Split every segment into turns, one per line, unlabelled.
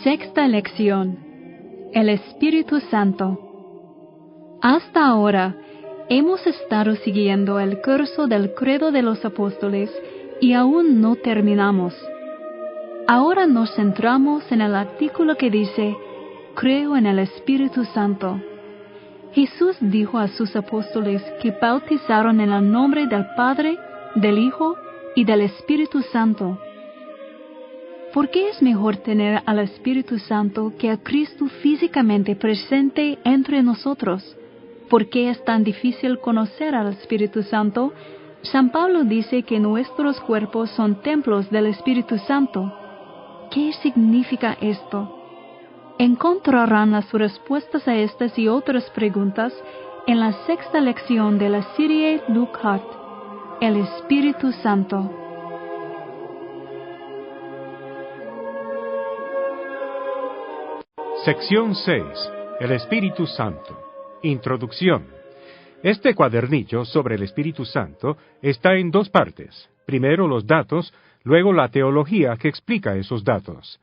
Sexta lección: el Espíritu Santo. Hasta ahora hemos estado siguiendo el curso del Credo de los Apóstoles y aún no terminamos. Ahora nos centramos en el artículo que dice: creo en el Espíritu Santo. Jesús dijo a sus apóstoles que bautizaron en el nombre del Padre, del Hijo y del Espíritu Santo. ¿Por qué es mejor tener al Espíritu Santo que a Cristo físicamente presente entre nosotros? ¿Por qué es tan difícil conocer al Espíritu Santo? San Pablo dice que nuestros cuerpos son templos del Espíritu Santo. ¿Qué significa esto? Encontrarán las respuestas a estas y otras preguntas en la sexta lección de la serie Look Heart, el Espíritu Santo.
Sección 6. El Espíritu Santo. Introducción. Este cuadernillo sobre el Espíritu Santo está en dos partes. Primero los datos, luego la teología que explica esos datos.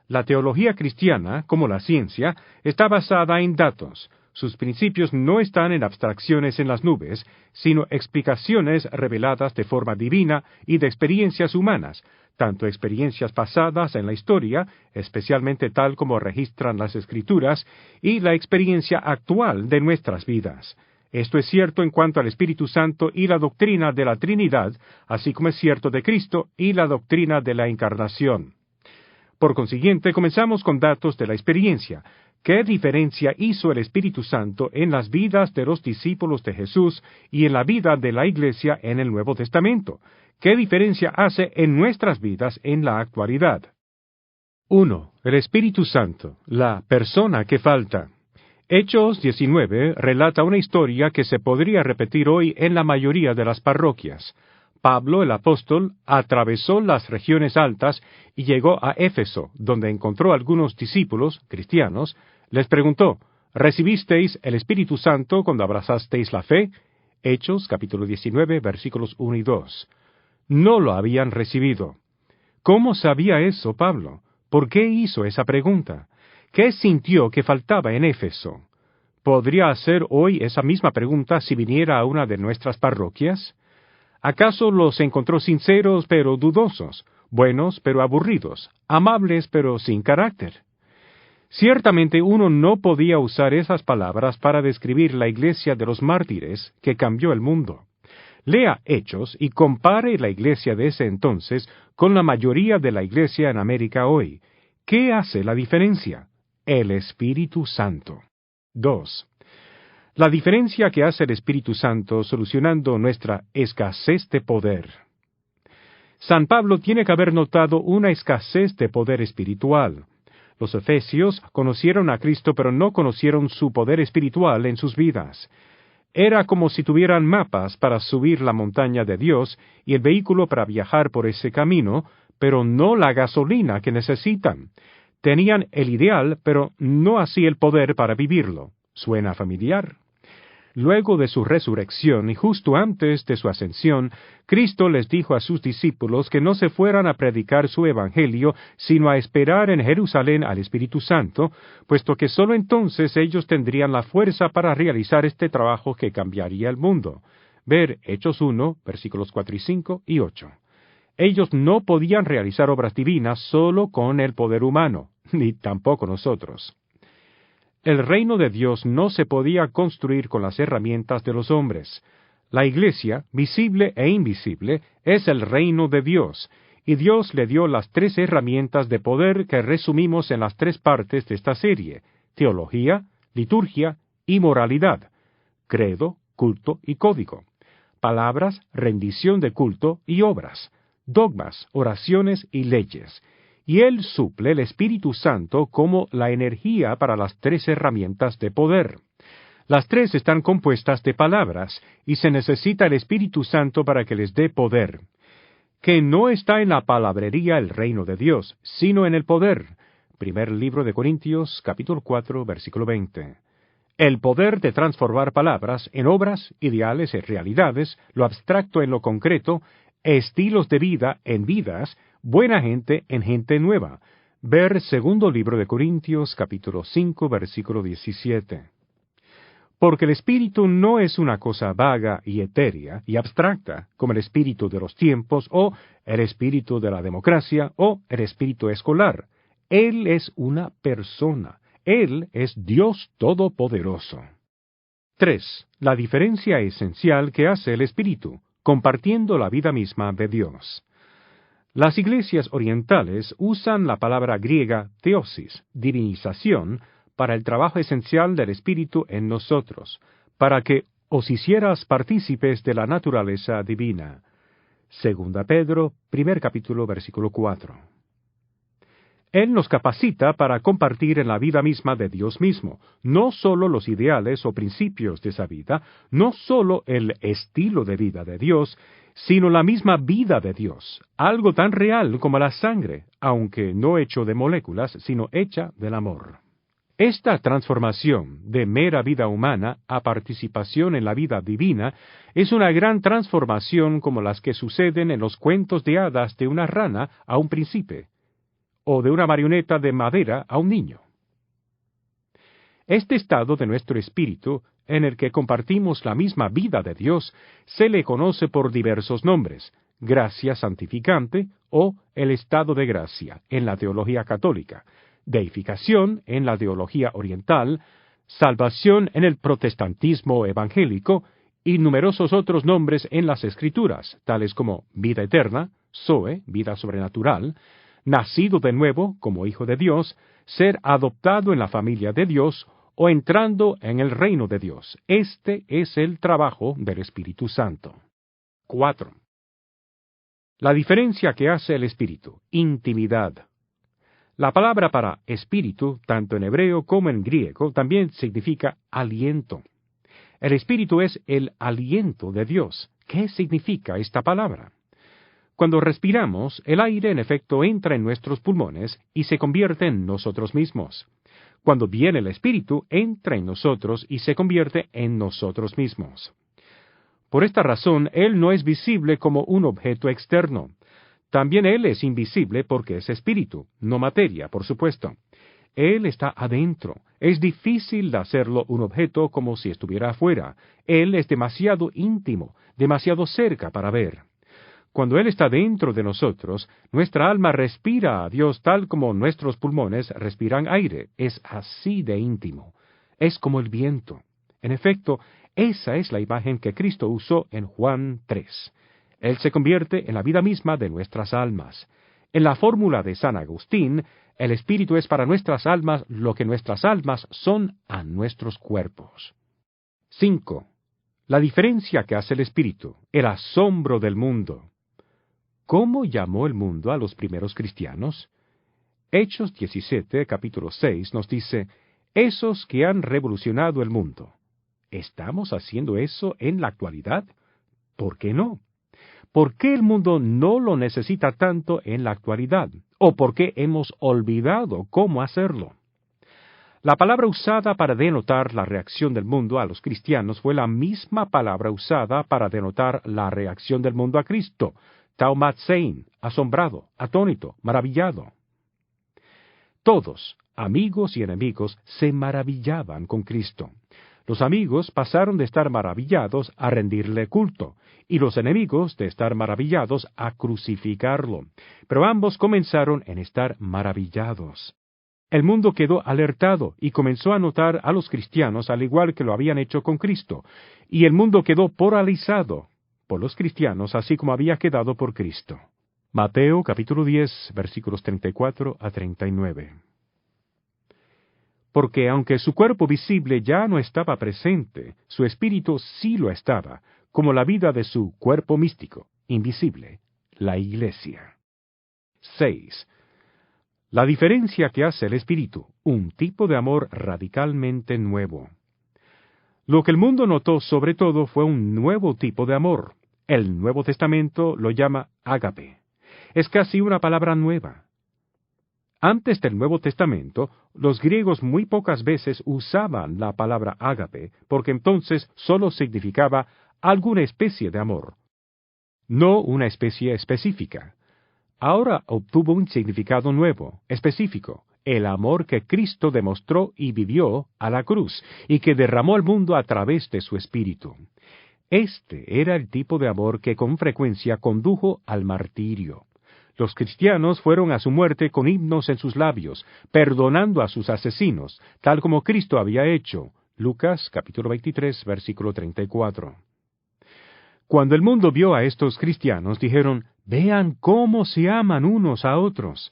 La teología cristiana, como la ciencia, está basada en datos. Sus principios no están en abstracciones en las nubes, sino explicaciones reveladas de forma divina y de experiencias humanas, tanto experiencias pasadas en la historia, especialmente tal como registran las Escrituras, y la experiencia actual de nuestras vidas. Esto es cierto en cuanto al Espíritu Santo y la doctrina de la Trinidad, así como es cierto de Cristo y la doctrina de la Encarnación. Por consiguiente, comenzamos con datos de la experiencia. ¿Qué diferencia hizo el Espíritu Santo en las vidas de los discípulos de Jesús y en la vida de la Iglesia en el Nuevo Testamento? ¿Qué diferencia hace en nuestras vidas en la actualidad? 1. El Espíritu Santo, la persona que falta. Hechos 19 relata una historia que se podría repetir hoy en la mayoría de las parroquias. Pablo, el apóstol, atravesó las regiones altas y llegó a Éfeso, donde encontró a algunos discípulos cristianos. Les preguntó: ¿recibisteis el Espíritu Santo cuando abrazasteis la fe? Hechos capítulo 19, versículos 1 y 2. No lo habían recibido. ¿Cómo sabía eso Pablo? ¿Por qué hizo esa pregunta? ¿Qué sintió que faltaba en Éfeso? ¿Podría hacer hoy esa misma pregunta si viniera a una de nuestras parroquias? ¿Acaso los encontró sinceros pero dudosos, buenos pero aburridos, amables pero sin carácter? Ciertamente uno no podía usar esas palabras para describir la iglesia de los mártires que cambió el mundo. Lea Hechos y compare la iglesia de ese entonces con la mayoría de la iglesia en América hoy. ¿Qué hace la diferencia? El Espíritu Santo. 2. La diferencia que hace el Espíritu Santo solucionando nuestra escasez de poder. San Pablo tiene que haber notado una escasez de poder espiritual. Los efesios conocieron a Cristo pero no conocieron su poder espiritual en sus vidas. Era como si tuvieran mapas para subir la montaña de Dios y el vehículo para viajar por ese camino, pero no la gasolina que necesitan. Tenían el ideal, pero no así el poder para vivirlo. ¿Suena familiar? Luego de su resurrección y justo antes de su ascensión, Cristo les dijo a sus discípulos que no se fueran a predicar su evangelio, sino a esperar en Jerusalén al Espíritu Santo, puesto que sólo entonces ellos tendrían la fuerza para realizar este trabajo que cambiaría el mundo. Ver Hechos 1, versículos 4 y 5 y 8. Ellos no podían realizar obras divinas solo con el poder humano, ni tampoco nosotros. El reino de Dios no se podía construir con las herramientas de los hombres. La Iglesia, visible e invisible, es el reino de Dios, y Dios le dio las tres herramientas de poder que resumimos en las tres partes de esta serie: teología, liturgia y moralidad, credo, culto y código, palabras, rendición de culto y obras, dogmas, oraciones y leyes. Y Él suple el Espíritu Santo como la energía para las tres herramientas de poder. Las tres están compuestas de palabras, y se necesita el Espíritu Santo para que les dé poder. Que no está en la palabrería el reino de Dios, sino en el poder. Primer libro de Corintios, capítulo 4, versículo 20. El poder de transformar palabras en obras, ideales en realidades, lo abstracto en lo concreto, estilos de vida en vidas, buena gente en gente nueva, Ver segundo libro de Corintios, capítulo 5, versículo 17. Porque el espíritu no es una cosa vaga y etérea y abstracta, como el espíritu de los tiempos, o el espíritu de la democracia, o el espíritu escolar. Él es una persona. Él es Dios Todopoderoso. 3. La diferencia esencial que hace el espíritu, compartiendo la vida misma de Dios. Las iglesias orientales usan la palabra griega theosis, divinización, para el trabajo esencial del Espíritu en nosotros, para que os hicieras partícipes de la naturaleza divina. Segunda Pedro, primer capítulo, versículo 4. Él nos capacita para compartir en la vida misma de Dios mismo, no sólo los ideales o principios de esa vida, no sólo el estilo de vida de Dios, sino la misma vida de Dios, algo tan real como la sangre, aunque no hecho de moléculas, sino hecha del amor. Esta transformación de mera vida humana a participación en la vida divina es una gran transformación como las que suceden en los cuentos de hadas de una rana a un príncipe, o de una marioneta de madera a un niño. Este estado de nuestro espíritu, en el que compartimos la misma vida de Dios, se le conoce por diversos nombres: gracia santificante o el estado de gracia en la teología católica, deificación en la teología oriental, salvación en el protestantismo evangélico y numerosos otros nombres en las Escrituras, tales como vida eterna, zoe, vida sobrenatural, nacido de nuevo como hijo de Dios, ser adoptado en la familia de Dios o entrando en el reino de Dios. Este es el trabajo del Espíritu Santo. 4. La diferencia que hace el Espíritu: intimidad. La palabra para espíritu, tanto en hebreo como en griego, también significa aliento. El Espíritu es el aliento de Dios. ¿Qué significa esta palabra? Cuando respiramos, el aire en efecto entra en nuestros pulmones y se convierte en nosotros mismos. Cuando viene el Espíritu, entra en nosotros y se convierte en nosotros mismos. Por esta razón, Él no es visible como un objeto externo. También Él es invisible porque es espíritu, no materia, por supuesto. Él está adentro. Es difícil de hacerlo un objeto como si estuviera afuera. Él es demasiado íntimo, demasiado cerca para ver. Cuando Él está dentro de nosotros, nuestra alma respira a Dios tal como nuestros pulmones respiran aire. Es así de íntimo. Es como el viento. En efecto, esa es la imagen que Cristo usó en Juan 3. Él se convierte en la vida misma de nuestras almas. En la fórmula de San Agustín, el Espíritu es para nuestras almas lo que nuestras almas son a nuestros cuerpos. 5. La diferencia que hace el Espíritu: el asombro del mundo. ¿Cómo llamó el mundo a los primeros cristianos? Hechos 17, capítulo 6, nos dice: esos que han revolucionado el mundo. ¿Estamos haciendo eso en la actualidad? ¿Por qué no? ¿Por qué el mundo no lo necesita tanto en la actualidad? ¿O por qué hemos olvidado cómo hacerlo? La palabra usada para denotar la reacción del mundo a los cristianos fue la misma palabra usada para denotar la reacción del mundo a Cristo: taumatzein, asombrado, atónito, maravillado. Todos, amigos y enemigos, se maravillaban con Cristo. Los amigos pasaron de estar maravillados a rendirle culto, y los enemigos de estar maravillados a crucificarlo. Pero ambos comenzaron en estar maravillados. El mundo quedó alertado y comenzó a notar a los cristianos al igual que lo habían hecho con Cristo, y el mundo quedó paralizado por los cristianos así como había quedado por Cristo. Mateo capítulo 10, versículos 34 a 39. Porque aunque su cuerpo visible ya no estaba presente, su espíritu sí lo estaba, como la vida de su cuerpo místico, invisible, la Iglesia. 6. La diferencia que hace el espíritu: un tipo de amor radicalmente nuevo. Lo que el mundo notó sobre todo fue un nuevo tipo de amor. El Nuevo Testamento lo llama ágape. Es casi una palabra nueva. Antes del Nuevo Testamento, los griegos muy pocas veces usaban la palabra ágape, porque entonces solo significaba alguna especie de amor, no una especie específica. ahora obtuvo un significado nuevo, específico, el amor que Cristo demostró y vivió a la cruz, y que derramó al mundo a través de su Espíritu. Este era el tipo de amor que con frecuencia condujo al martirio. Los cristianos fueron a su muerte con himnos en sus labios, perdonando a sus asesinos, tal como Cristo había hecho. Lucas capítulo 23, versículo 34. Cuando el mundo vio a estos cristianos, dijeron, «Vean cómo se aman unos a otros».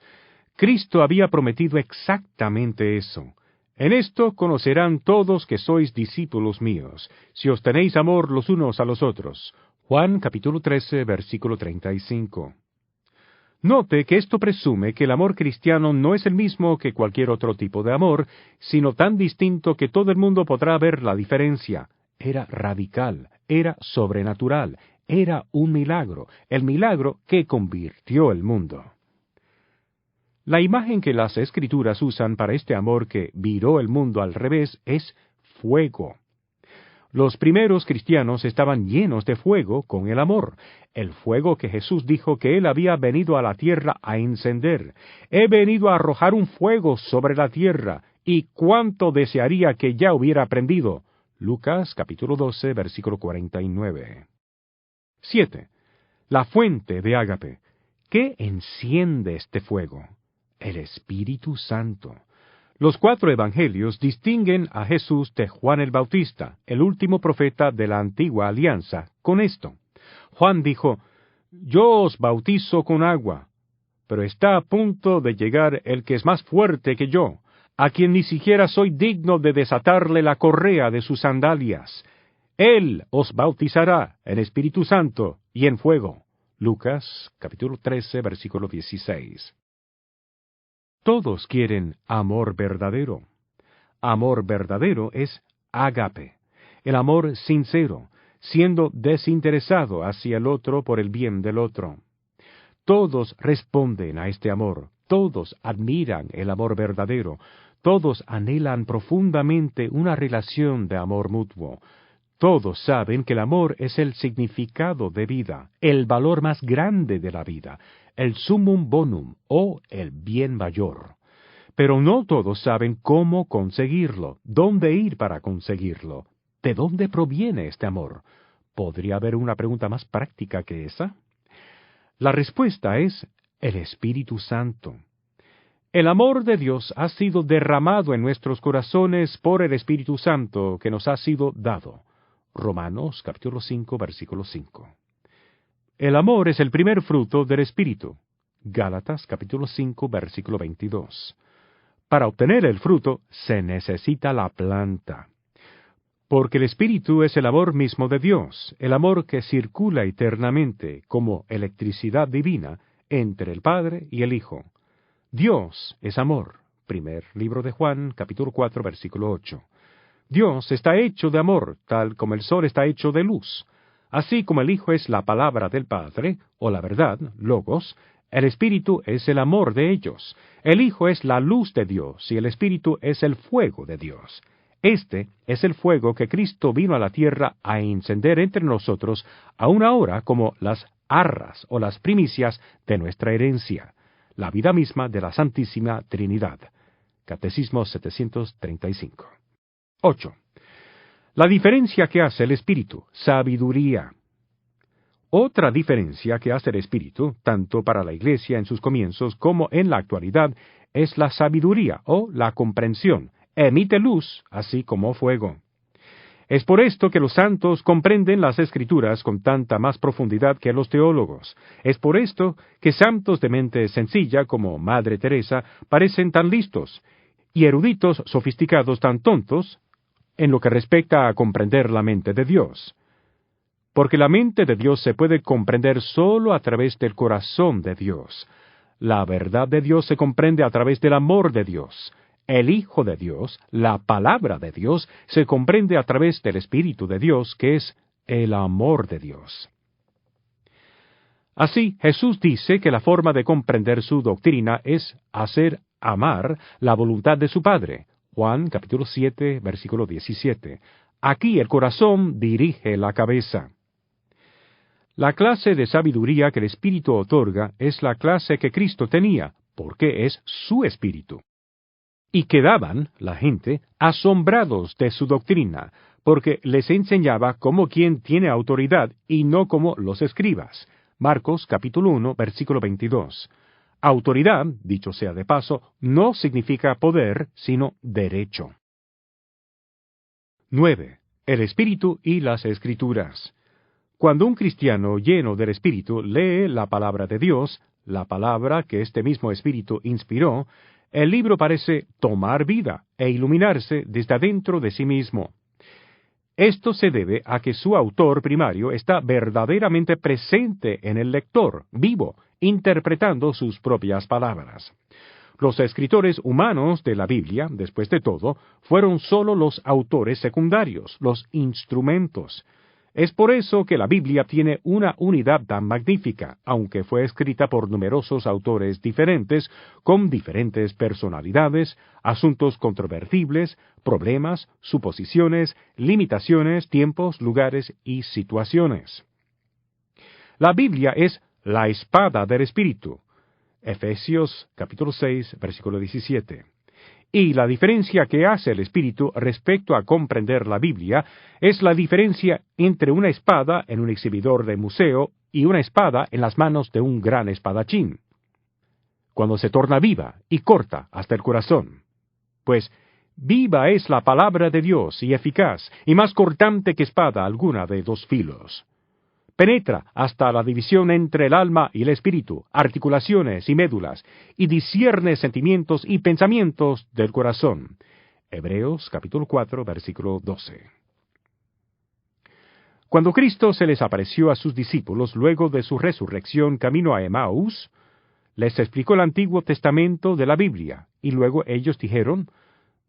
Cristo había prometido exactamente eso. En esto conocerán todos que sois discípulos míos, si os tenéis amor los unos a los otros. Juan capítulo 13, versículo 35. Note que esto presume que el amor cristiano no es el mismo que cualquier otro tipo de amor, sino tan distinto que todo el mundo podrá ver la diferencia. Era radical, era sobrenatural, era un milagro, el milagro que convirtió el mundo. La imagen que las Escrituras usan para este amor que viró el mundo al revés es fuego. Los primeros cristianos estaban llenos de fuego con el amor, el fuego que Jesús dijo que Él había venido a la tierra a encender. He venido a arrojar un fuego sobre la tierra, y cuánto desearía que ya hubiera prendido. Lucas capítulo 12, versículo 49. 7. La fuente de ágape. ¿Qué enciende este fuego? El Espíritu Santo. Los 4 evangelios distinguen a Jesús de Juan el Bautista, el último profeta de la antigua alianza, con esto. Juan dijo, «Yo os bautizo con agua, pero está a punto de llegar el que es más fuerte que yo, a quien ni siquiera soy digno de desatarle la correa de sus sandalias. Él os bautizará en Espíritu Santo y en fuego». Lucas capítulo 13, versículo 16. Todos quieren amor verdadero. Amor verdadero es ágape, el amor sincero, siendo desinteresado hacia el otro por el bien del otro. Todos responden a este amor, todos admiran el amor verdadero, todos anhelan profundamente una relación de amor mutuo. Todos saben que el amor es el significado de vida, el valor más grande de la vida, el summum bonum o el bien mayor. Pero no todos saben cómo conseguirlo, dónde ir para conseguirlo. ¿De dónde proviene este amor? ¿Podría haber una pregunta más práctica que esa? La respuesta es el Espíritu Santo. El amor de Dios ha sido derramado en nuestros corazones por el Espíritu Santo que nos ha sido dado. Romanos capítulo 5, versículo 5. El amor es el primer fruto del Espíritu. Gálatas capítulo 5, versículo 22. Para obtener el fruto se necesita la planta. Porque el Espíritu es el amor mismo de Dios, el amor que circula eternamente como electricidad divina entre el Padre y el Hijo. Dios es amor. Primer libro de Juan, capítulo 4, versículo 8. Dios está hecho de amor, tal como el sol está hecho de luz. Así como el Hijo es la palabra del Padre, o la verdad, logos, el Espíritu es el amor de ellos. El Hijo es la luz de Dios, y el Espíritu es el fuego de Dios. Este es el fuego que Cristo vino a la tierra a encender entre nosotros, aún ahora como las arras o las primicias de nuestra herencia, la vida misma de la Santísima Trinidad. Catecismo 735. 8. La diferencia que hace el Espíritu, sabiduría. Otra diferencia que hace el Espíritu, tanto para la Iglesia en sus comienzos como en la actualidad, es la sabiduría o la comprensión. Emite luz, así como fuego. Es por esto que los santos comprenden las Escrituras con tanta más profundidad que los teólogos. Es por esto que santos de mente sencilla como Madre Teresa parecen tan listos, y eruditos sofisticados tan tontos, en lo que respecta a comprender la mente de Dios. Porque la mente de Dios se puede comprender sólo a través del corazón de Dios. La verdad de Dios se comprende a través del amor de Dios. El Hijo de Dios, la palabra de Dios, se comprende a través del Espíritu de Dios, que es el amor de Dios. Así, Jesús dice que la forma de comprender su doctrina es hacer amar la voluntad de su Padre. Juan capítulo 7, versículo 17. Aquí el corazón dirige la cabeza. La clase de sabiduría que el Espíritu otorga es la clase que Cristo tenía, porque es su Espíritu. Y quedaban, la gente, asombrados de su doctrina, porque les enseñaba como quien tiene autoridad y no como los escribas. Marcos capítulo 1, versículo 22. Autoridad, dicho sea de paso, no significa poder, sino derecho. 9. El Espíritu y las Escrituras. Cuando un cristiano lleno del Espíritu lee la palabra de Dios, la palabra que este mismo Espíritu inspiró, el libro parece tomar vida e iluminarse desde adentro de sí mismo. Esto se debe a que su autor primario está verdaderamente presente en el lector, vivo, interpretando sus propias palabras. Los escritores humanos de la Biblia, después de todo, fueron sólo los autores secundarios, los instrumentos. Es por eso que la Biblia tiene una unidad tan magnífica, aunque fue escrita por numerosos autores diferentes, con diferentes personalidades, asuntos controvertibles, problemas, suposiciones, limitaciones, tiempos, lugares y situaciones. La Biblia es la espada del Espíritu. Efesios capítulo 6, versículo 17. Y la diferencia que hace el Espíritu respecto a comprender la Biblia es la diferencia entre una espada en un exhibidor de museo y una espada en las manos de un gran espadachín, cuando se torna viva y corta hasta el corazón. Pues viva es la palabra de Dios y eficaz, y más cortante que espada alguna de dos filos. Penetra hasta la división entre el alma y el espíritu, articulaciones y médulas, y discierne sentimientos y pensamientos del corazón. Hebreos capítulo 4, versículo 12. Cuando Cristo se les apareció a sus discípulos luego de su resurrección camino a Emaús, les explicó el Antiguo Testamento de la Biblia, y luego ellos dijeron: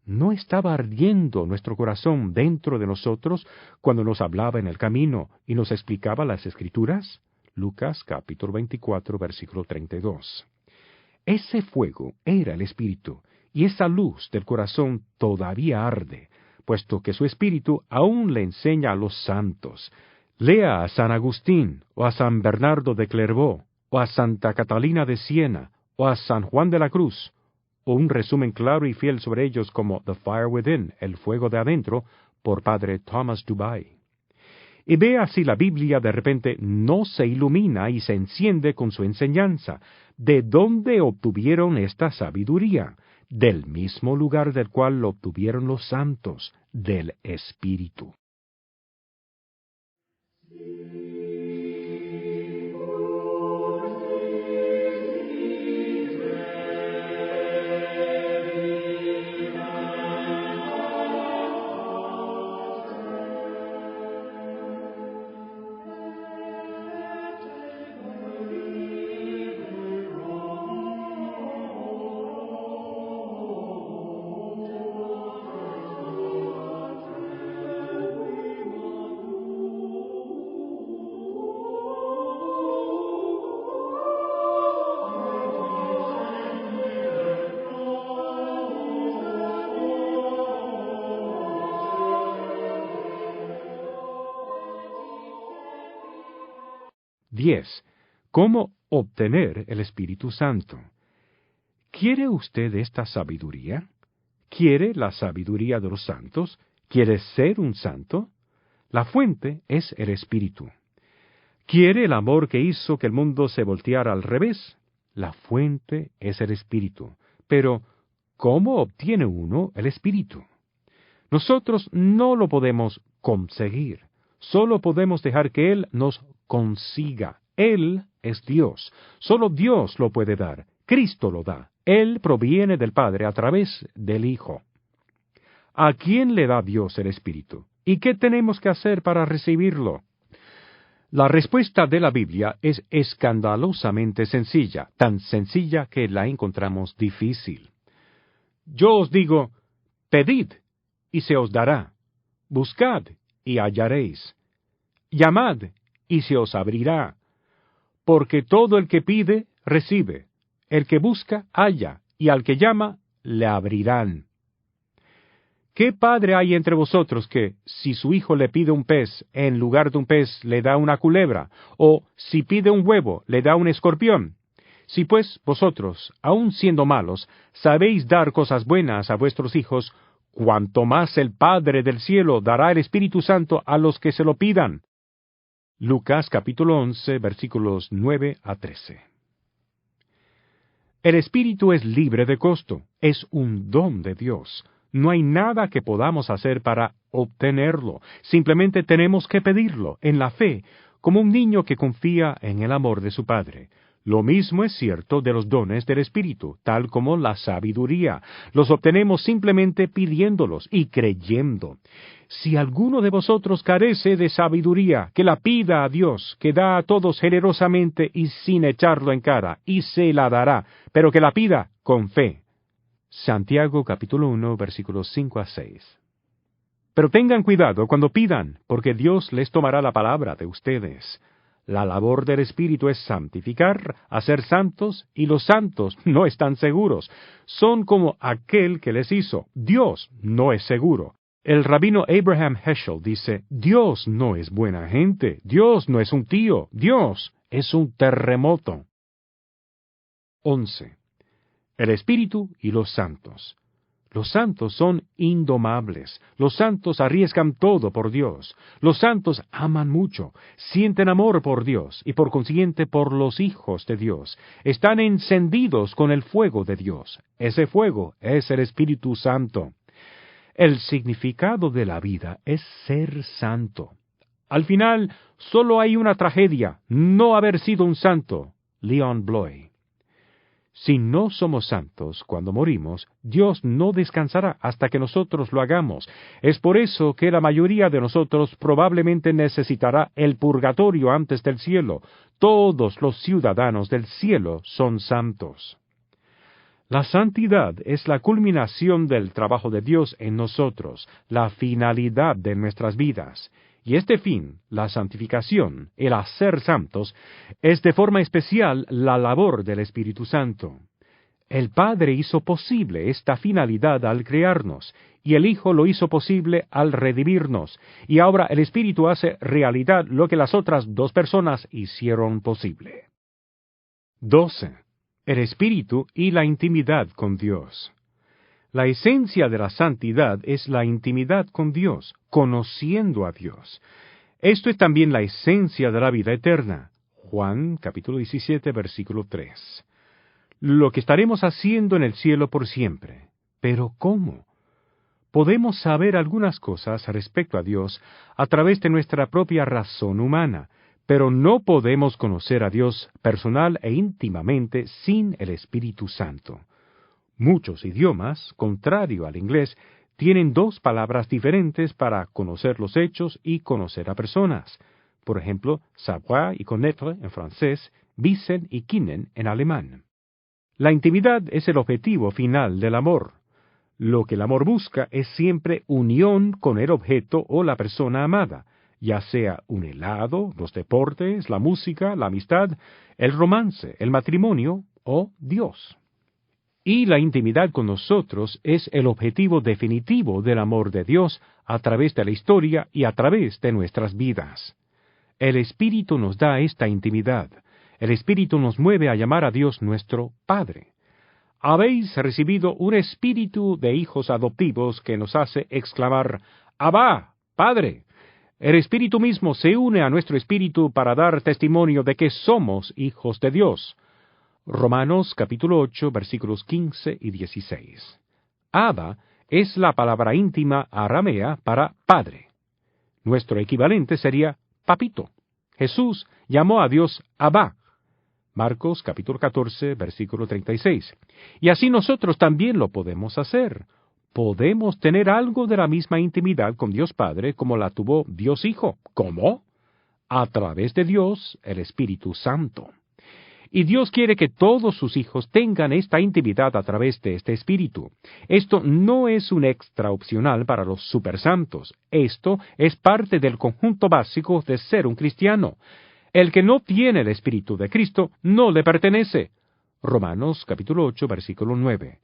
¿no estaba ardiendo nuestro corazón dentro de nosotros cuando nos hablaba en el camino y nos explicaba las Escrituras? Lucas capítulo 24, versículo 32. Ese fuego era el Espíritu, y esa luz del corazón todavía arde, puesto que su Espíritu aún le enseña a los santos. Lea a San Agustín, o a San Bernardo de Clairvaux, o a Santa Catalina de Siena, o a San Juan de la Cruz, o un resumen claro y fiel sobre ellos como The Fire Within, el fuego de adentro, por Padre Thomas Dubai. Y vea si la Biblia de repente no se ilumina y se enciende con su enseñanza. ¿De dónde obtuvieron esta sabiduría? Del mismo lugar del cual lo obtuvieron los santos, del Espíritu. ¿Cómo obtener el Espíritu Santo? ¿Quiere usted esta sabiduría? ¿Quiere la sabiduría de los santos? ¿Quiere ser un santo? La fuente es el Espíritu. ¿Quiere el amor que hizo que el mundo se volteara al revés? La fuente es el Espíritu. Pero, ¿cómo obtiene uno el Espíritu? Nosotros no lo podemos conseguir. Solo podemos dejar que Él nos consiga. Él es Dios. Solo Dios lo puede dar. Cristo lo da. Él proviene del Padre a través del Hijo. ¿A quién le da Dios el Espíritu? ¿Y qué tenemos que hacer para recibirlo? La respuesta de la Biblia es escandalosamente sencilla, tan sencilla que la encontramos difícil. Yo os digo, pedid, y se os dará. Buscad, y hallaréis. Llamad, y se os abrirá. Porque todo el que pide, recibe. El que busca, halla, y al que llama, le abrirán. ¿Qué padre hay entre vosotros que, si su hijo le pide un pez, en lugar de un pez le da una culebra, o si pide un huevo, le da un escorpión? Si pues vosotros, aun siendo malos, sabéis dar cosas buenas a vuestros hijos, cuanto más el Padre del cielo dará el Espíritu Santo a los que se lo pidan. Lucas capítulo 11, versículos 9 a 13. El Espíritu es libre de costo, es un don de Dios. No hay nada que podamos hacer para obtenerlo, simplemente tenemos que pedirlo, en la fe, como un niño que confía en el amor de su Padre. Lo mismo es cierto de los dones del Espíritu, tal como la sabiduría. Los obtenemos simplemente pidiéndolos y creyendo. Si alguno de vosotros carece de sabiduría, que la pida a Dios, que da a todos generosamente y sin echarlo en cara, y se la dará, pero que la pida con fe. Santiago capítulo 1, versículos 5 a 6. Pero tengan cuidado cuando pidan, porque Dios les tomará la palabra de ustedes. La labor del Espíritu es santificar, hacer santos, y los santos no están seguros. Son como aquel que les hizo. Dios no es seguro. El rabino Abraham Heschel dice, Dios no es buena gente, Dios no es un tío, Dios es un terremoto. 11. El Espíritu y los santos. Los santos son indomables, los santos arriesgan todo por Dios, los santos aman mucho, sienten amor por Dios y por consiguiente por los hijos de Dios, están encendidos con el fuego de Dios. Ese fuego es el Espíritu Santo. El significado de la vida es ser santo. Al final, solo hay una tragedia, no haber sido un santo. Leon Bloy. Si no somos santos cuando morimos, Dios no descansará hasta que nosotros lo hagamos. Es por eso que la mayoría de nosotros probablemente necesitará el purgatorio antes del cielo. Todos los ciudadanos del cielo son santos. La santidad es la culminación del trabajo de Dios en nosotros, la finalidad de nuestras vidas. Y este fin, la santificación, el hacer santos, es de forma especial la labor del Espíritu Santo. El Padre hizo posible esta finalidad al crearnos, y el Hijo lo hizo posible al redimirnos, y ahora el Espíritu hace realidad lo que las otras dos personas hicieron posible. 12. El Espíritu y la intimidad con Dios. La esencia de la santidad es la intimidad con Dios, conociendo a Dios. Esto es también la esencia de la vida eterna. Juan capítulo 17, versículo 3. Lo que estaremos haciendo en el cielo por siempre. ¿Pero cómo? Podemos saber algunas cosas respecto a Dios a través de nuestra propia razón humana, pero no podemos conocer a Dios personal e íntimamente sin el Espíritu Santo. Muchos idiomas, contrario al inglés, tienen dos palabras diferentes para conocer los hechos y conocer a personas. Por ejemplo, savoir y connaître en francés, wissen y kennen en alemán. La intimidad es el objetivo final del amor. Lo que el amor busca es siempre unión con el objeto o la persona amada, ya sea un helado, los deportes, la música, la amistad, el romance, el matrimonio o Dios. Y la intimidad con nosotros es el objetivo definitivo del amor de Dios a través de la historia y a través de nuestras vidas. El Espíritu nos da esta intimidad. El Espíritu nos mueve a llamar a Dios nuestro Padre. Habéis recibido un espíritu de hijos adoptivos que nos hace exclamar, «Abba, Padre». El Espíritu mismo se une a nuestro espíritu para dar testimonio de que somos hijos de Dios. Romanos capítulo 8, versículos 15 y 16. Abba es la palabra íntima aramea para padre. Nuestro equivalente sería papito. Jesús llamó a Dios Abba. Marcos capítulo 14, versículo 36. Y así nosotros también lo podemos hacer. Podemos tener algo de la misma intimidad con Dios Padre como la tuvo Dios Hijo. ¿Cómo? A través de Dios, el Espíritu Santo. Y Dios quiere que todos sus hijos tengan esta intimidad a través de este Espíritu. Esto no es un extra opcional para los supersantos. Esto es parte del conjunto básico de ser un cristiano. El que no tiene el Espíritu de Cristo no le pertenece. Romanos capítulo 8, versículo 9.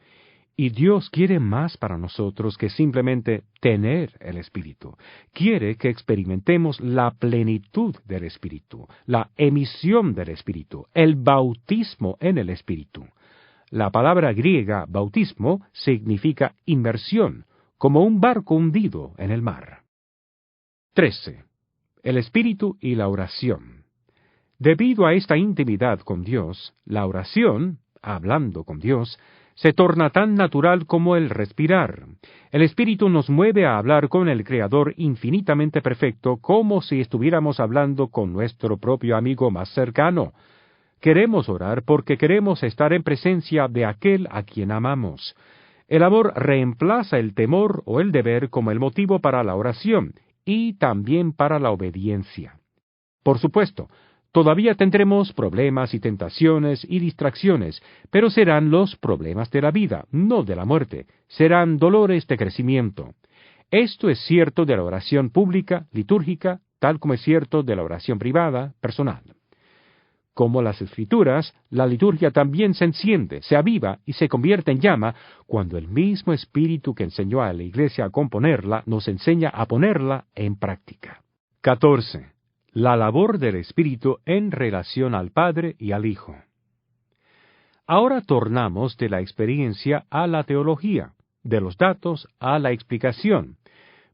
Y Dios quiere más para nosotros que simplemente tener el Espíritu. Quiere que experimentemos la plenitud del Espíritu, la emisión del Espíritu, el bautismo en el Espíritu. La palabra griega bautismo significa inmersión, como un barco hundido en el mar. 13. El Espíritu y la oración. Debido a esta intimidad con Dios, la oración, hablando con Dios, se torna tan natural como el respirar. El Espíritu nos mueve a hablar con el Creador infinitamente perfecto, como si estuviéramos hablando con nuestro propio amigo más cercano. Queremos orar porque queremos estar en presencia de aquel a quien amamos. El amor reemplaza el temor o el deber como el motivo para la oración y también para la obediencia. Por supuesto, todavía tendremos problemas y tentaciones y distracciones, pero serán los problemas de la vida, no de la muerte. Serán dolores de crecimiento. Esto es cierto de la oración pública, litúrgica, tal como es cierto de la oración privada, personal. Como las Escrituras, la liturgia también se enciende, se aviva y se convierte en llama cuando el mismo Espíritu que enseñó a la Iglesia a componerla nos enseña a ponerla en práctica. 14. La labor del Espíritu en relación al Padre y al Hijo. Ahora tornamos de la experiencia a la teología, de los datos a la explicación.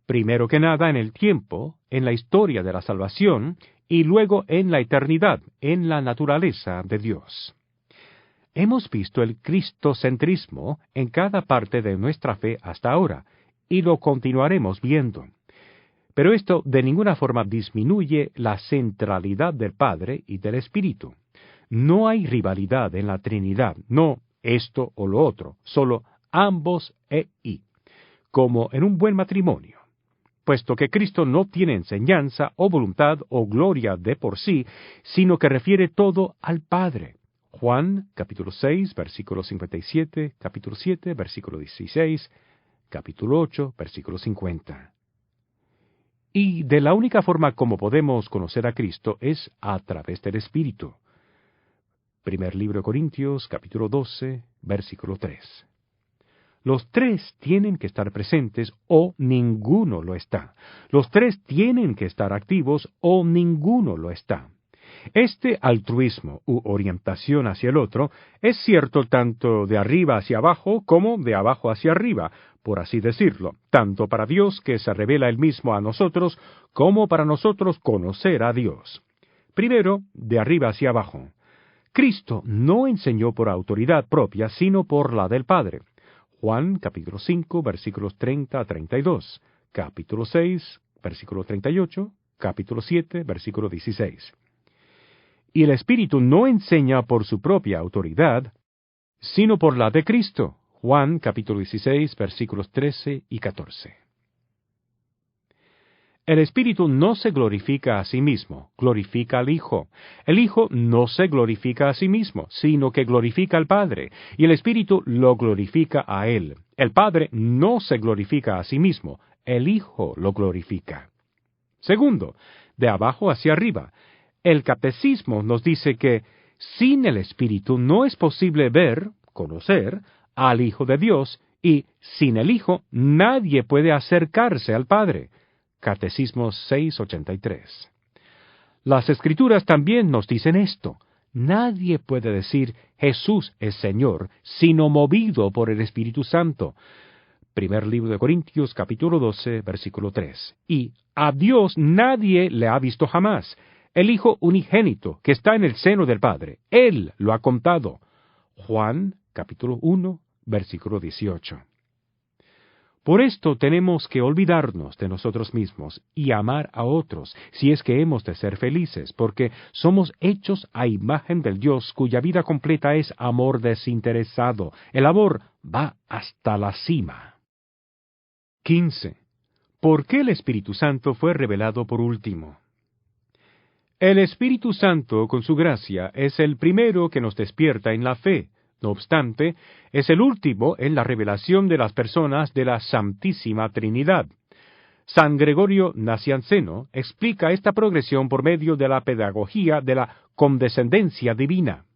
Primero que nada en el tiempo, en la historia de la salvación, y luego en la eternidad, en la naturaleza de Dios. Hemos visto el cristocentrismo en cada parte de nuestra fe hasta ahora, y lo continuaremos viendo. Pero esto de ninguna forma disminuye la centralidad del Padre y del Espíritu. No hay rivalidad en la Trinidad, no esto o lo otro, solo ambos y, como en un buen matrimonio. Puesto que Cristo no tiene enseñanza o voluntad o gloria de por sí, sino que refiere todo al Padre. Juan, capítulo 6, versículo 57, capítulo 7, versículo 16, capítulo 8, versículo 50. Y de la única forma como podemos conocer a Cristo es a través del Espíritu. Primer libro de Corintios, capítulo 12, versículo 3. Los tres tienen que estar presentes o ninguno lo está. Los tres tienen que estar activos o ninguno lo está. Este altruismo u orientación hacia el otro es cierto tanto de arriba hacia abajo como de abajo hacia arriba, por así decirlo, tanto para Dios que se revela Él mismo a nosotros como para nosotros conocer a Dios. Primero, de arriba hacia abajo. Cristo no enseñó por autoridad propia, sino por la del Padre. Juan, capítulo 5, versículos 30 a 32, capítulo 6, versículo 38, capítulo 7, versículo 16. Y el Espíritu no enseña por su propia autoridad, sino por la de Cristo. Juan, capítulo 16, versículos 13 y 14. El Espíritu no se glorifica a sí mismo, glorifica al Hijo. El Hijo no se glorifica a sí mismo, sino que glorifica al Padre, y el Espíritu lo glorifica a Él. El Padre no se glorifica a sí mismo, el Hijo lo glorifica. Segundo, de abajo hacia arriba. El Catecismo nos dice que sin el Espíritu no es posible ver, conocer, al Hijo de Dios, y sin el Hijo nadie puede acercarse al Padre. Catecismo 683. Las Escrituras también nos dicen esto. Nadie puede decir Jesús es Señor, sino movido por el Espíritu Santo. Primer libro de Corintios, capítulo 12, versículo 3. Y a Dios nadie le ha visto jamás. El Hijo unigénito, que está en el seno del Padre, Él lo ha contado. Juan, capítulo 1, versículo 18. Por esto tenemos que olvidarnos de nosotros mismos y amar a otros, si es que hemos de ser felices, porque somos hechos a imagen del Dios cuya vida completa es amor desinteresado. El amor va hasta la cima. 15. ¿Por qué el Espíritu Santo fue revelado por último? El Espíritu Santo, con su gracia, es el primero que nos despierta en la fe. No obstante, es el último en la revelación de las personas de la Santísima Trinidad. San Gregorio Nacianceno explica esta progresión por medio de la pedagogía de la condescendencia divina.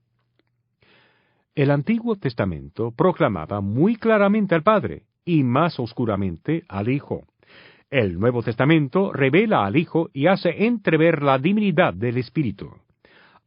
El Antiguo Testamento proclamaba muy claramente al Padre y más oscuramente al Hijo. El Nuevo Testamento revela al Hijo y hace entrever la divinidad del Espíritu.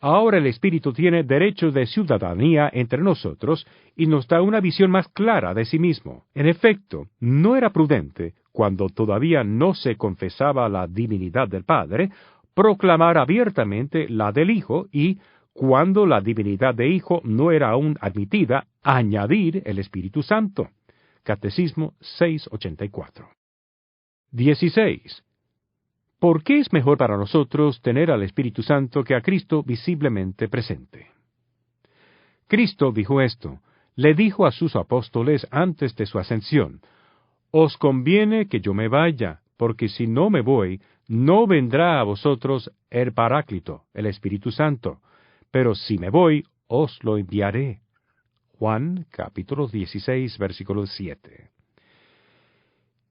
Ahora el Espíritu tiene derechos de ciudadanía entre nosotros y nos da una visión más clara de sí mismo. En efecto, no era prudente, cuando todavía no se confesaba la divinidad del Padre, proclamar abiertamente la del Hijo y, cuando la divinidad de Hijo no era aún admitida, añadir el Espíritu Santo. Catecismo 684. 16. ¿Por qué es mejor para nosotros tener al Espíritu Santo que a Cristo visiblemente presente? Cristo dijo esto, le dijo a sus apóstoles antes de su ascensión: «Os conviene que yo me vaya, porque si no me voy, no vendrá a vosotros el Paráclito, el Espíritu Santo, pero si me voy, os lo enviaré». Juan capítulo 16, versículo 7.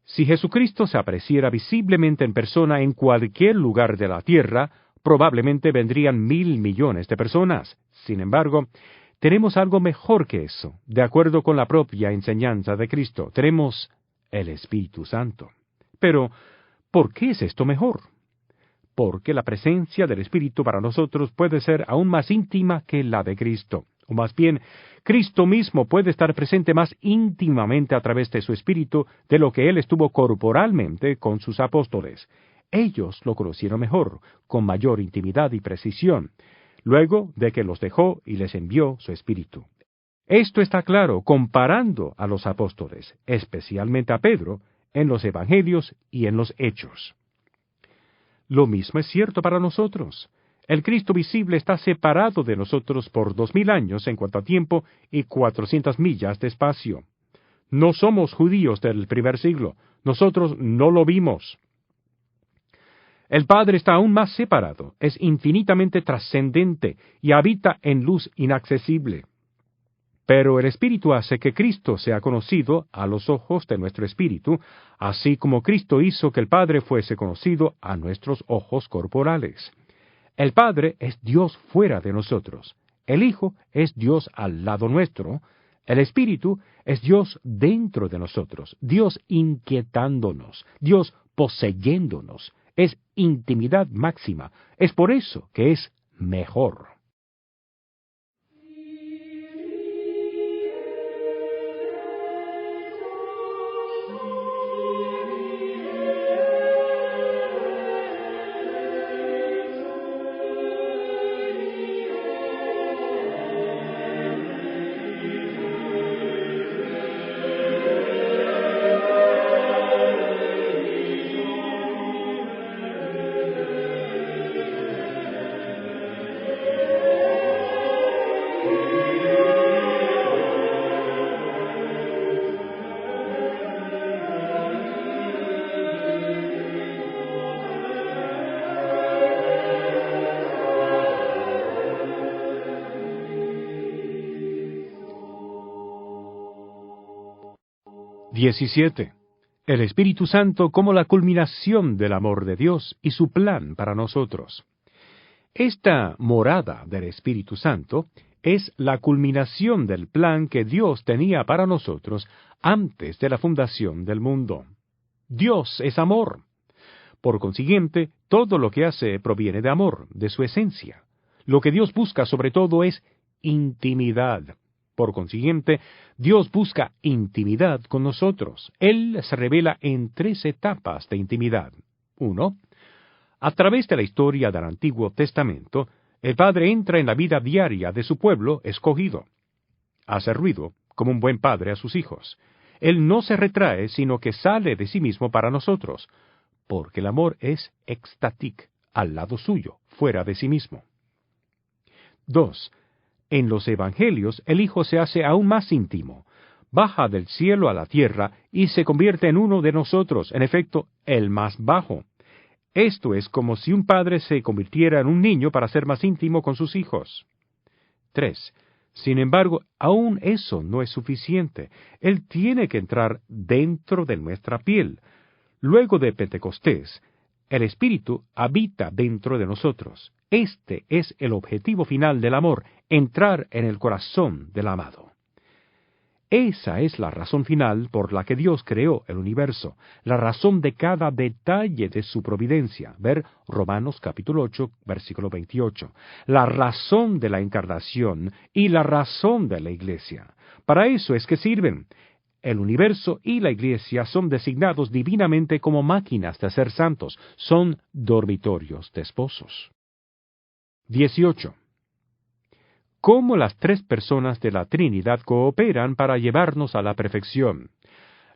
Si Jesucristo se apareciera visiblemente en persona en cualquier lugar de la tierra, probablemente vendrían 1,000 millones de personas. Sin embargo, tenemos algo mejor que eso. De acuerdo con la propia enseñanza de Cristo, tenemos el Espíritu Santo. Pero, ¿por qué es esto mejor? Porque la presencia del Espíritu para nosotros puede ser aún más íntima que la de Cristo. O más bien, Cristo mismo puede estar presente más íntimamente a través de su Espíritu de lo que Él estuvo corporalmente con sus apóstoles. Ellos lo conocieron mejor, con mayor intimidad y precisión, luego de que los dejó y les envió su Espíritu. Esto está claro comparando a los apóstoles, especialmente a Pedro, en los Evangelios y en los Hechos. Lo mismo es cierto para nosotros. El Cristo visible está separado de nosotros por 2,000 años en cuanto a tiempo y 400 millas de espacio. No somos judíos del primer siglo. Nosotros no lo vimos. El Padre está aún más separado, es infinitamente trascendente y habita en luz inaccesible. Pero el Espíritu hace que Cristo sea conocido a los ojos de nuestro espíritu, así como Cristo hizo que el Padre fuese conocido a nuestros ojos corporales. El Padre es Dios fuera de nosotros, el Hijo es Dios al lado nuestro, el Espíritu es Dios dentro de nosotros, Dios inquietándonos, Dios poseyéndonos, es intimidad máxima, es por eso que es mejor. (17) El Espíritu Santo como la culminación del amor de Dios y su plan para nosotros. Esta morada del Espíritu Santo es la culminación del plan que Dios tenía para nosotros antes de la fundación del mundo. Dios es amor. Por consiguiente, todo lo que hace proviene de amor, de su esencia. Lo que Dios busca sobre todo es intimidad. Por consiguiente, Dios busca intimidad con nosotros. Él se revela en 3 etapas de intimidad. 1. A través de la historia del Antiguo Testamento, el Padre entra en la vida diaria de su pueblo escogido. Hace ruido, como un buen padre a sus hijos. Él no se retrae, sino que sale de sí mismo para nosotros, porque el amor es extátic, al lado suyo, fuera de sí mismo. 2. En los Evangelios, el Hijo se hace aún más íntimo. Baja del cielo a la tierra y se convierte en uno de nosotros, en efecto, el más bajo. Esto es como si un padre se convirtiera en un niño para ser más íntimo con sus hijos. 3. Sin embargo, aún eso no es suficiente. Él tiene que entrar dentro de nuestra piel. Luego de Pentecostés, el Espíritu habita dentro de nosotros. Este es el objetivo final del amor, entrar en el corazón del amado. Esa es la razón final por la que Dios creó el universo, la razón de cada detalle de su providencia. Ver Romanos capítulo 8, versículo 28. La razón de la encarnación y la razón de la iglesia. Para eso es que sirven. El universo y la iglesia son designados divinamente como máquinas de ser santos, son dormitorios de esposos. 18. Cómo las tres personas de la Trinidad cooperan para llevarnos a la perfección.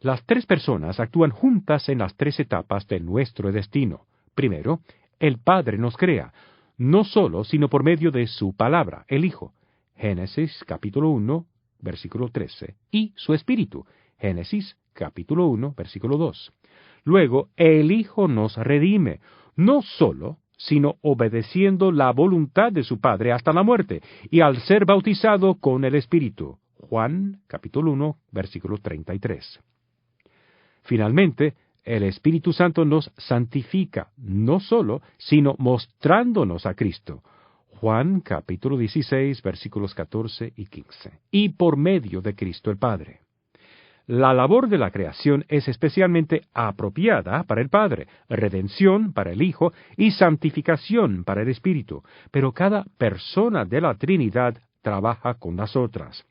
Las tres personas actúan juntas en las tres etapas de nuestro destino. Primero, el Padre nos crea, no solo, sino por medio de su palabra, el Hijo. Génesis capítulo 1, versículo 13, y su Espíritu. Génesis capítulo 1, versículo 2. Luego, el Hijo nos redime, no solo, sino obedeciendo la voluntad de su Padre hasta la muerte, y al ser bautizado con el Espíritu. Juan, capítulo 1, versículo 33. Finalmente, el Espíritu Santo nos santifica, no solo, sino mostrándonos a Cristo. Juan, capítulo 16, versículos 14 y 15. Y por medio de Cristo el Padre. La labor de la creación es especialmente apropiada para el Padre, redención para el Hijo y santificación para el Espíritu, pero cada persona de la Trinidad trabaja con las otras.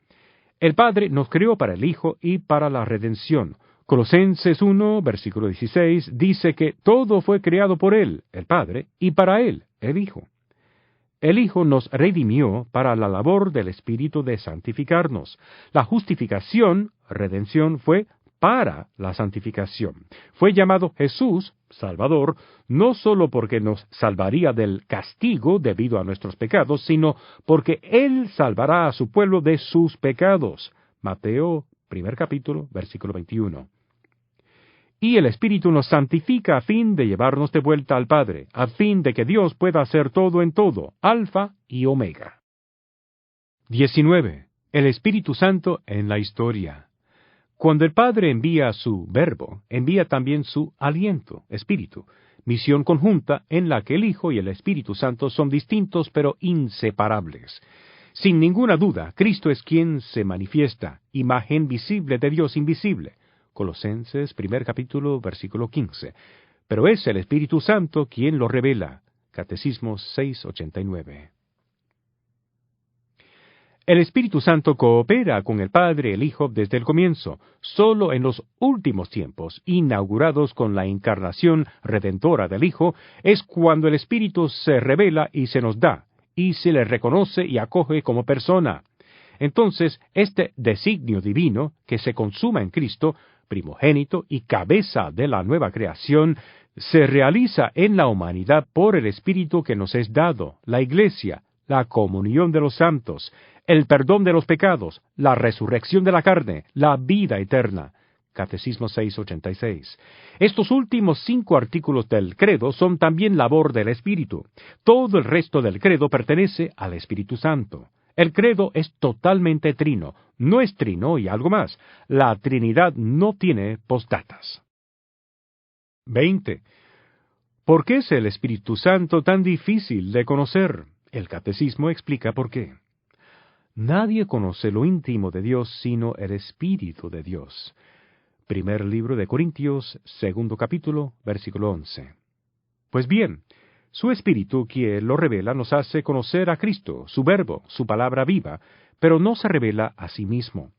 El Padre nos creó para el Hijo y para la redención. Colosenses 1, versículo 16, dice que todo fue creado por Él, el Padre, y para Él, el Hijo. El Hijo nos redimió para la labor del Espíritu de santificarnos. La justificación, redención, fue para la santificación. Fue llamado Jesús, Salvador, no solo porque nos salvaría del castigo debido a nuestros pecados, sino porque Él salvará a su pueblo de sus pecados. Mateo, 1 capítulo, versículo 21. Y el Espíritu nos santifica a fin de llevarnos de vuelta al Padre, a fin de que Dios pueda hacer todo en todo, Alfa y Omega. 19. El Espíritu Santo en la historia. Cuando el Padre envía su Verbo, envía también su aliento, Espíritu, misión conjunta en la que el Hijo y el Espíritu Santo son distintos pero inseparables. Sin ninguna duda, Cristo es quien se manifiesta, imagen visible de Dios invisible. Colosenses, 1 capítulo, versículo 15. Pero es el Espíritu Santo quien lo revela. Catecismo 689. El Espíritu Santo coopera con el Padre, el Hijo, desde el comienzo. Solo en los últimos tiempos, inaugurados con la encarnación redentora del Hijo, es cuando el Espíritu se revela y se nos da, y se le reconoce y acoge como persona. Entonces, este designio divino, que se consuma en Cristo, primogénito y cabeza de la nueva creación, se realiza en la humanidad por el Espíritu que nos es dado, la Iglesia, la comunión de los santos, el perdón de los pecados, la resurrección de la carne, la vida eterna. Catecismo 686. Estos últimos 5 artículos del credo son también labor del Espíritu. Todo el resto del credo pertenece al Espíritu Santo. El credo es totalmente trino, no es trino y algo más. La Trinidad no tiene postdatas. 20. ¿Por qué es el Espíritu Santo tan difícil de conocer? El Catecismo explica por qué. Nadie conoce lo íntimo de Dios sino el Espíritu de Dios. Primer libro de Corintios, 2 capítulo, versículo 11. Pues bien, su Espíritu, quien lo revela, nos hace conocer a Cristo, su Verbo, su palabra viva, pero no se revela a sí mismo.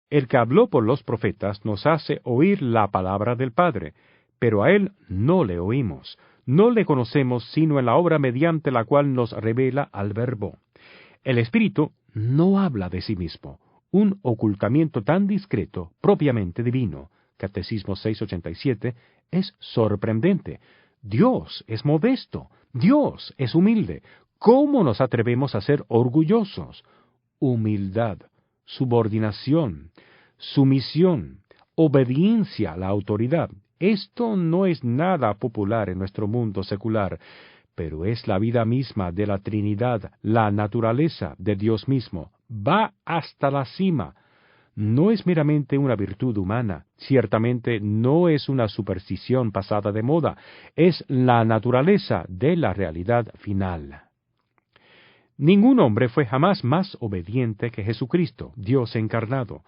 El que habló por los profetas nos hace oír la palabra del Padre, pero a Él no le oímos. No le conocemos sino en la obra mediante la cual nos revela al Verbo. El Espíritu no habla de sí mismo, un ocultamiento tan discreto, propiamente divino. Catecismo 687, es sorprendente. Dios es modesto, Dios es humilde. ¿Cómo nos atrevemos a ser orgullosos? Humildad, subordinación, sumisión, obediencia a la autoridad. Esto no es nada popular en nuestro mundo secular, pero es la vida misma de la Trinidad, la naturaleza de Dios mismo. Va hasta la cima. No es meramente una virtud humana, ciertamente no es una superstición pasada de moda, es la naturaleza de la realidad final. Ningún hombre fue jamás más obediente que Jesucristo, Dios encarnado,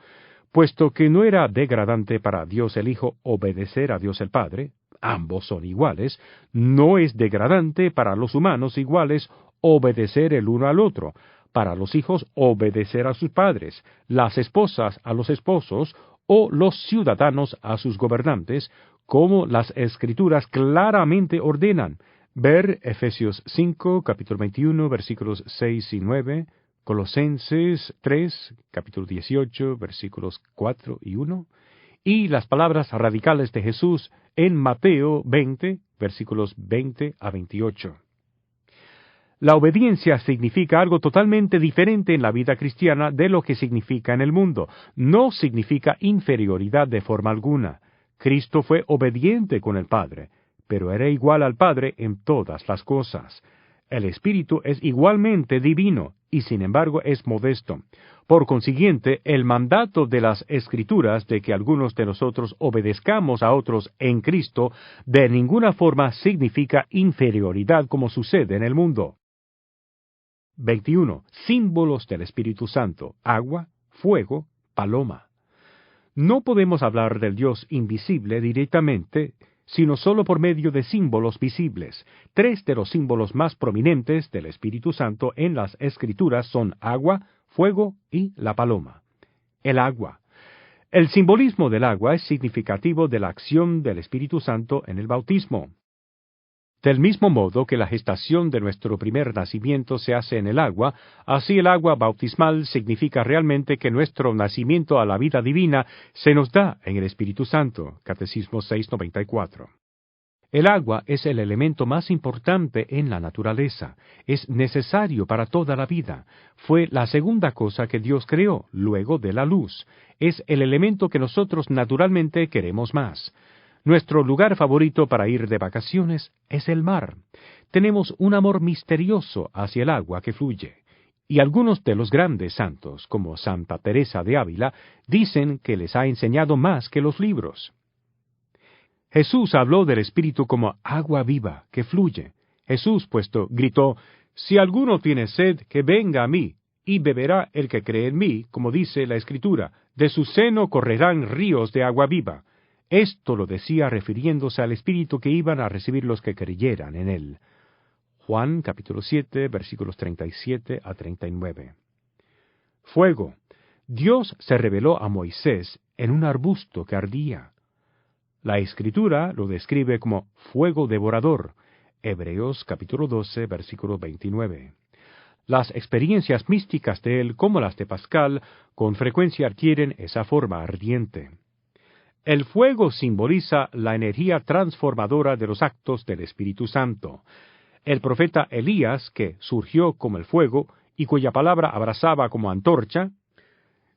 puesto que no era degradante para Dios el Hijo obedecer a Dios el Padre, ambos son iguales, no es degradante para los humanos iguales obedecer el uno al otro, para los hijos obedecer a sus padres, las esposas a los esposos, o los ciudadanos a sus gobernantes, como las Escrituras claramente ordenan. Ver Efesios 5, capítulo 21, versículos 6 y 9, Colosenses 3, capítulo 18, versículos 4 y 1, y las palabras radicales de Jesús en Mateo 20, versículos 20 a 28. La obediencia significa algo totalmente diferente en la vida cristiana de lo que significa en el mundo. No significa inferioridad de forma alguna. Cristo fue obediente con el Padre, pero era igual al Padre en todas las cosas. El Espíritu es igualmente divino, y sin embargo es modesto. Por consiguiente, el mandato de las Escrituras de que algunos de nosotros obedezcamos a otros en Cristo de ninguna forma significa inferioridad como sucede en el mundo. 21. Símbolos del Espíritu Santo: agua, fuego, paloma. No podemos hablar del Dios invisible directamente, sino solo por medio de símbolos visibles. 3 de los símbolos más prominentes del Espíritu Santo en las Escrituras son agua, fuego y la paloma. El agua. El simbolismo del agua es significativo de la acción del Espíritu Santo en el bautismo. Del mismo modo que la gestación de nuestro primer nacimiento se hace en el agua, así el agua bautismal significa realmente que nuestro nacimiento a la vida divina se nos da en el Espíritu Santo. Catecismo 694. El agua es el elemento más importante en la naturaleza. Es necesario para toda la vida. Fue la segunda cosa que Dios creó, luego de la luz. Es el elemento que nosotros naturalmente queremos más. Nuestro lugar favorito para ir de vacaciones es el mar. Tenemos un amor misterioso hacia el agua que fluye. Y algunos de los grandes santos, como Santa Teresa de Ávila, dicen que les ha enseñado más que los libros. Jesús habló del Espíritu como agua viva que fluye. Jesús, puesto, gritó: «Si alguno tiene sed, que venga a mí, y beberá el que cree en mí, como dice la Escritura, de su seno correrán ríos de agua viva». Esto lo decía refiriéndose al Espíritu que iban a recibir los que creyeran en él. Juan capítulo 7, versículos 37 a 39. Fuego. Dios se reveló a Moisés en un arbusto que ardía. La Escritura lo describe como fuego devorador. Hebreos capítulo 12, versículo 29. Las experiencias místicas de él, como las de Pascal, con frecuencia adquieren esa forma ardiente. El fuego simboliza la energía transformadora de los actos del Espíritu Santo. El profeta Elías, que surgió como el fuego y cuya palabra abrazaba como antorcha,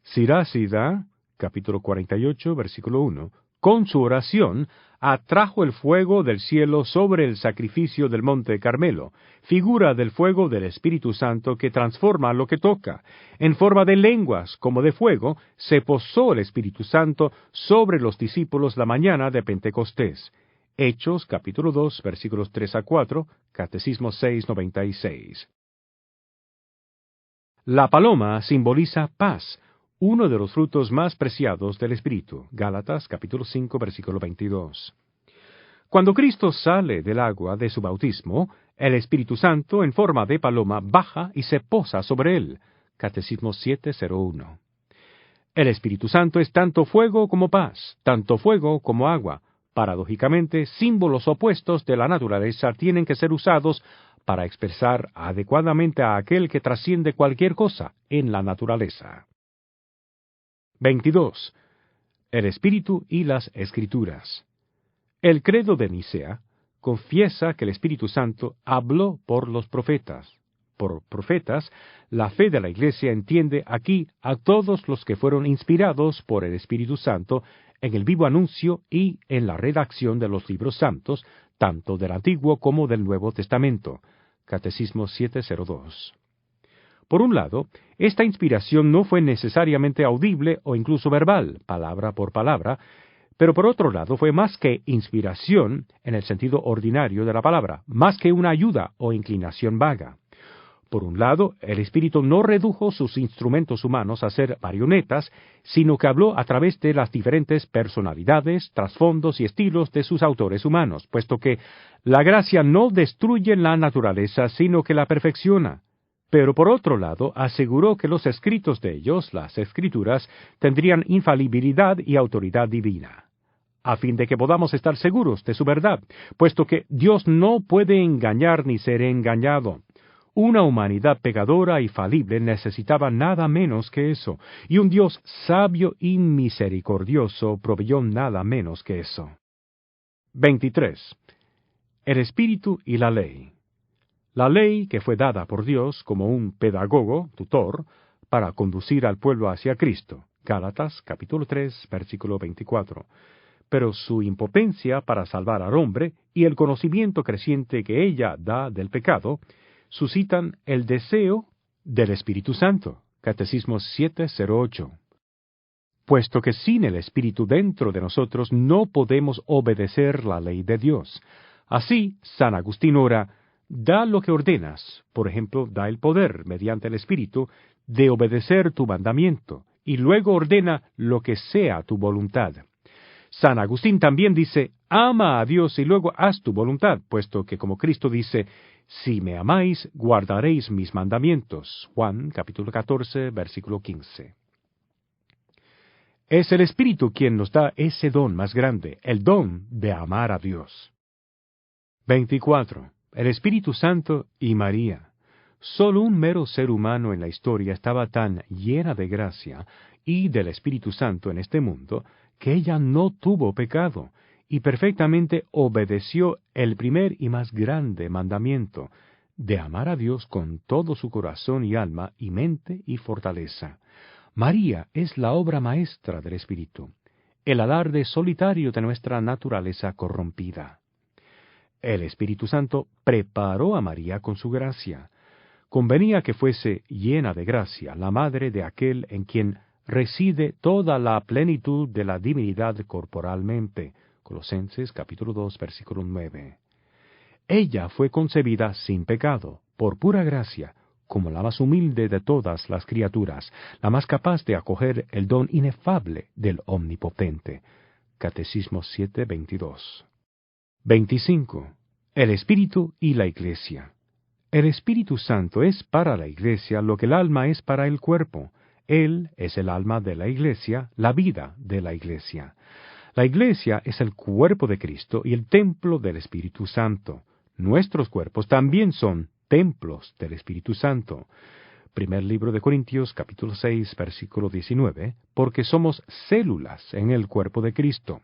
Sirásida, capítulo 48, versículo 1, con su oración atrajo el fuego del cielo sobre el sacrificio del monte Carmelo, figura del fuego del Espíritu Santo que transforma lo que toca. En forma de lenguas como de fuego, se posó el Espíritu Santo sobre los discípulos la mañana de Pentecostés. Hechos, capítulo 2, versículos 3 a 4, Catecismo 696. La paloma simboliza paz, uno de los frutos más preciados del Espíritu. Gálatas, capítulo 5, versículo 22. Cuando Cristo sale del agua de su bautismo, el Espíritu Santo, en forma de paloma, baja y se posa sobre él. Catecismo 701. El Espíritu Santo es tanto fuego como paz, tanto fuego como agua. Paradójicamente, símbolos opuestos de la naturaleza tienen que ser usados para expresar adecuadamente a aquel que trasciende cualquier cosa en la naturaleza. 22. El Espíritu y las Escrituras. El credo de Nicea confiesa que el Espíritu Santo habló por los profetas. Por profetas, la fe de la Iglesia entiende aquí a todos los que fueron inspirados por el Espíritu Santo en el vivo anuncio y en la redacción de los libros santos, tanto del Antiguo como del Nuevo Testamento. Catecismo 702. Por un lado, esta inspiración no fue necesariamente audible o incluso verbal, palabra por palabra, pero por otro lado fue más que inspiración en el sentido ordinario de la palabra, más que una ayuda o inclinación vaga. Por un lado, el Espíritu no redujo sus instrumentos humanos a ser marionetas, sino que habló a través de las diferentes personalidades, trasfondos y estilos de sus autores humanos, puesto que la gracia no destruye la naturaleza, sino que la perfecciona. Pero por otro lado, aseguró que los escritos de ellos, las Escrituras, tendrían infalibilidad y autoridad divina, a fin de que podamos estar seguros de su verdad, puesto que Dios no puede engañar ni ser engañado. Una humanidad pecadora y falible necesitaba nada menos que eso, y un Dios sabio y misericordioso proveyó nada menos que eso. 23. El Espíritu y la ley. La ley, que fue dada por Dios como un pedagogo, tutor, para conducir al pueblo hacia Cristo. Gálatas, capítulo 3, versículo 24. Pero su impotencia para salvar al hombre y el conocimiento creciente que ella da del pecado, suscitan el deseo del Espíritu Santo. Catecismo 708. Puesto que sin el Espíritu dentro de nosotros no podemos obedecer la ley de Dios. Así, San Agustín ora, da lo que ordenas, por ejemplo, da el poder, mediante el Espíritu, de obedecer tu mandamiento, y luego ordena lo que sea tu voluntad. San Agustín también dice, ama a Dios y luego haz tu voluntad, puesto que como Cristo dice, si me amáis, guardaréis mis mandamientos. Juan, capítulo 14, versículo 15. Es el Espíritu quien nos da ese don más grande, el don de amar a Dios. 24. El Espíritu Santo y María. Solo un mero ser humano en la historia estaba tan llena de gracia y del Espíritu Santo en este mundo, que ella no tuvo pecado, y perfectamente obedeció el primer y más grande mandamiento, de amar a Dios con todo su corazón y alma y mente y fortaleza. María es la obra maestra del Espíritu, el alarde solitario de nuestra naturaleza corrompida. El Espíritu Santo preparó a María con su gracia. Convenía que fuese llena de gracia, la madre de aquel en quien reside toda la plenitud de la divinidad corporalmente. Colosenses capítulo 2, versículo 9. Ella fue concebida sin pecado, por pura gracia, como la más humilde de todas las criaturas, la más capaz de acoger el don inefable del Omnipotente. Catecismo 7:22. 25. El Espíritu y la Iglesia. El Espíritu Santo es para la Iglesia lo que el alma es para el cuerpo. Él es el alma de la Iglesia, la vida de la Iglesia. La Iglesia es el cuerpo de Cristo y el templo del Espíritu Santo. Nuestros cuerpos también son templos del Espíritu Santo. Primer libro de Corintios, capítulo 6, versículo 19, porque somos células en el cuerpo de Cristo.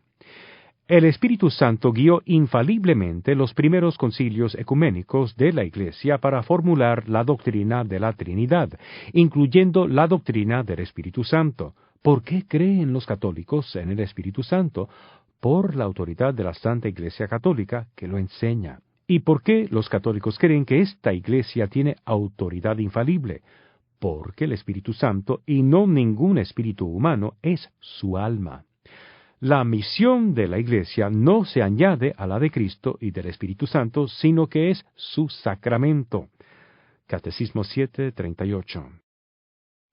El Espíritu Santo guió infaliblemente los primeros concilios ecuménicos de la Iglesia para formular la doctrina de la Trinidad, incluyendo la doctrina del Espíritu Santo. ¿Por qué creen los católicos en el Espíritu Santo? Por la autoridad de la Santa Iglesia Católica que lo enseña. ¿Y por qué los católicos creen que esta Iglesia tiene autoridad infalible? Porque el Espíritu Santo, y no ningún espíritu humano, es su alma. La misión de la Iglesia no se añade a la de Cristo y del Espíritu Santo, sino que es su sacramento. Catecismo 7:38.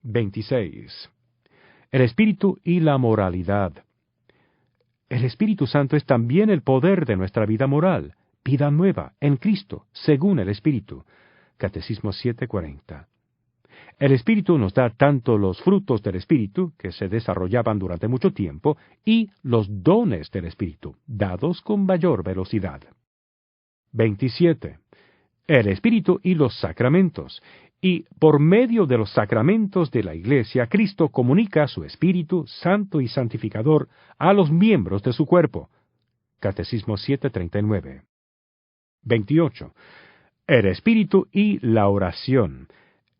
26. El Espíritu y la moralidad. El Espíritu Santo es también el poder de nuestra vida moral, vida nueva, en Cristo, según el Espíritu. Catecismo 7:40. El Espíritu nos da tanto los frutos del Espíritu, que se desarrollaban durante mucho tiempo, y los dones del Espíritu, dados con mayor velocidad. 27. El Espíritu y los sacramentos. Y por medio de los sacramentos de la Iglesia, Cristo comunica su Espíritu Santo y Santificador a los miembros de su cuerpo. Catecismo 7:39. 28. El Espíritu y la oración.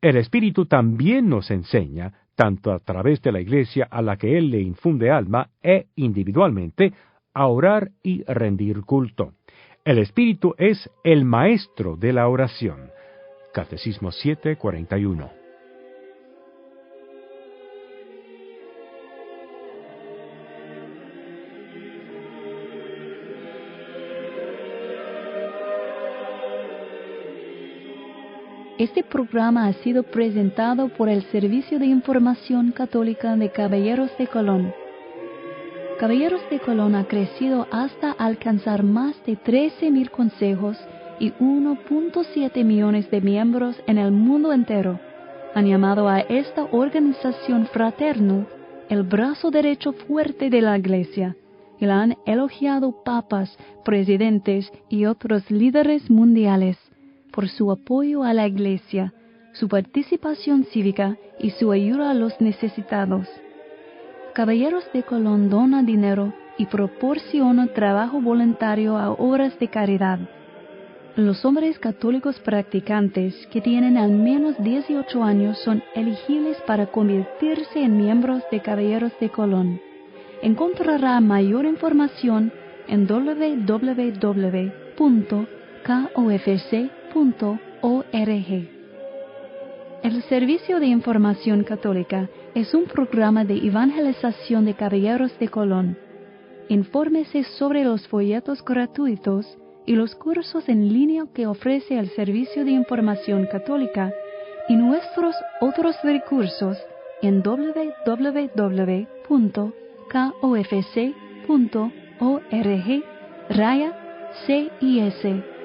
El Espíritu también nos enseña, tanto a través de la Iglesia a la que Él le infunde alma e individualmente, a orar y rendir culto. El Espíritu es el maestro de la oración. Catecismo 7:41.
Este programa ha sido presentado por el Servicio de Información Católica de Caballeros de Colón. Caballeros de Colón ha crecido hasta alcanzar más de 13,000 consejos y 1.7 millones de miembros en el mundo entero. Han llamado a esta organización fraterna el brazo derecho fuerte de la Iglesia, y la han elogiado papas, presidentes y otros líderes mundiales por su apoyo a la Iglesia, su participación cívica y su ayuda a los necesitados. Caballeros de Colón dona dinero y proporciona trabajo voluntario a obras de caridad. Los hombres católicos practicantes que tienen al menos 18 años son elegibles para convertirse en miembros de Caballeros de Colón. Encontrará mayor información en www.kofc.org. El Servicio de Información Católica es un programa de evangelización de Caballeros de Colón. Infórmese sobre los folletos gratuitos y los cursos en línea que ofrece el Servicio de Información Católica y nuestros otros recursos en www.kofc.org/CIS.